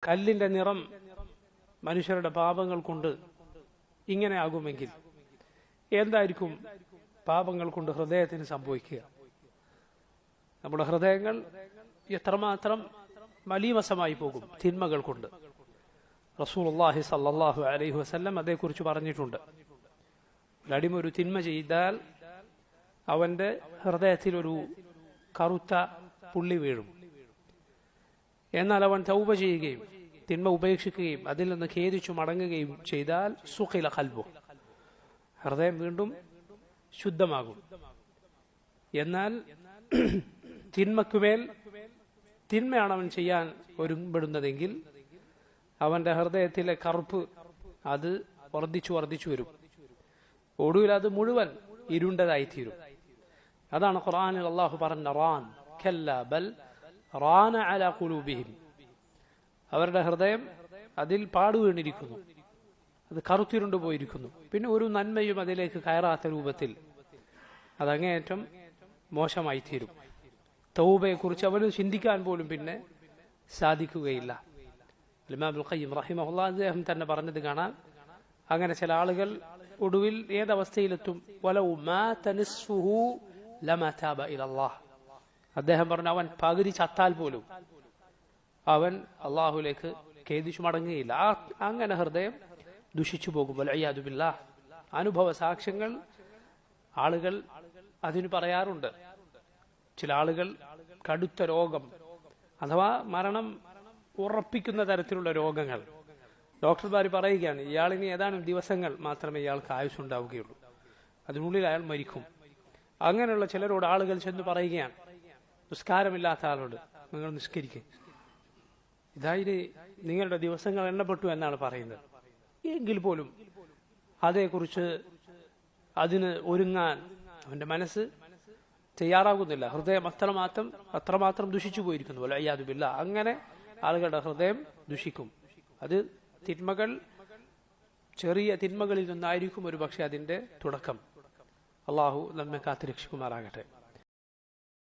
കല്ലിന്റെ നിറം മനുഷ്യരുടെ പാപങ്ങൾ കൊണ്ട് ഇങ്ങനെ ആകുമെങ്കിൽ എന്തായിരിക്കും പാപങ്ങൾ കൊണ്ട് ഹൃദയത്തിന് സംഭവിക്കുക? നമ്മുടെ ഹൃദയങ്ങൾ എത്രമാത്രം മലീമസമായി പോകും തിന്മകൾ കൊണ്ട്. റസൂലുള്ളാഹി സ്വല്ലല്ലാഹു അലൈഹി വസല്ലം അതേക്കുറിച്ച് പറഞ്ഞിട്ടുണ്ട്. ഒരടിമ ഒരു തിന്മ ചെയ്താൽ അവന്റെ ഹൃദയത്തിൽ ഒരു കറുത്ത പുള്ളി വീഴും. എന്നാൽ അവൻ തൗബ ചെയ്യുകയും തിന്മ ഉപേക്ഷിക്കുകയും അതിൽ നിന്ന് ഖേദിച്ചു മടങ്ങുകയും ചെയ്താൽ സുഖില ഖൽബു, ഹൃദയം വീണ്ടും ശുദ്ധമാകും. എന്നാൽ തിന്മക്കുമേൽ തിന്മയാണ് അവൻ ചെയ്യാൻ ഒരുമ്പെടുന്നതെങ്കിൽ അവന്റെ ഹൃദയത്തിലെ കറുപ്പ് അത് വർദ്ധിച്ചു വരും. ഒടുവിൽ അത് മുഴുവൻ ഇരുണ്ടതായിത്തീരും. അതാണ് ഖുർആനിൽ അല്ലാഹു പറഞ്ഞ റാൻ കല്ല ബൽ റാന അലാ ഖുലൂബിഹിം, അവരുടെ ഹൃദയം അതിൽ പാടുവീണിരിക്കുന്നു, അത് കറുത്തിരുണ്ടു പോയിരിക്കുന്നു. പിന്നെ ഒരു നന്മയും അതിലേക്ക് കയറാത്ത രൂപത്തിൽ അതങ്ങേയറ്റം മോശമായി തീരും. തൗബയെക്കുറിച്ച് അവന് ചിന്തിക്കാൻ പോലും പിന്നെ സാധിക്കുകയില്ല. ഇമാം ഇബ്നുൽ ഖയ്യിം റഹിമഹുല്ലാഹ് അദ്ദേഹം തന്നെ പറഞ്ഞത് കാണാൻ, അങ്ങനെ ചില ആളുകൾ ഒടുവിൽ ഏതവസ്ഥയിലെത്തും, വലൗ മാത നിസ്ഫുഹു ലമാ താബ ഇലല്ലാഹ്, അദ്ദേഹം പറഞ്ഞു അവൻ പകുതി ചത്താൽ പോലും അവൻ അള്ളാഹുലേക്ക് ഖേദിച്ചു മടങ്ങുകയില്ല. അങ്ങനെ ഹൃദയം ദുഷിച്ചു പോകും. വൽഇയാദു ബില്ലാഹ്. അനുഭവ സാക്ഷ്യങ്ങൾ ആളുകൾ അതിന് പറയാറുണ്ട്. ചില ആളുകൾ കടുത്ത രോഗം അഥവാ മരണം ഉറപ്പിക്കുന്ന തരത്തിലുള്ള രോഗങ്ങൾ, ഡോക്ടർമാർ പറയുകയാണ് ഇയാളിന് ഏതാനും ദിവസങ്ങൾ മാത്രമേ ഇയാൾക്ക് ആയുസ്സുണ്ടാവുകയുള്ളൂ, അതിനുള്ളിൽ അയാൾ മരിക്കും. അങ്ങനെയുള്ള ചിലരോട് ആളുകൾ ചെന്ന് പറയുകയാണ്, നിസ്കാരമില്ലാത്ത ആളോട് നിങ്ങൾ നിസ്കരിക്കുക, ഇതായി നിങ്ങളുടെ ദിവസങ്ങൾ എണ്ണപ്പെട്ടു എന്നാണ് പറയുന്നത്. എങ്കിൽ പോലും അതേക്കുറിച്ച് അതിന് ഒരുങ്ങാൻ അവന്റെ മനസ്സ് തയ്യാറാകുന്നില്ല. ഹൃദയം അത്രമാത്രം ദുഷിച്ചു പോയിരിക്കുന്നു. വൽഇയാദു ബില്ലാഹ്. അങ്ങനെ ആളുകളുടെ ഹൃദയം ദുഷിക്കും. അത് തിന്മകൾ, ചെറിയ തിന്മകളിൽ നിന്നായിരിക്കും ഒരു പക്ഷെ അതിന്റെ തുടക്കം. അള്ളാഹു നമ്മെ കാത്തുരക്ഷിക്കുമാറാകട്ടെ.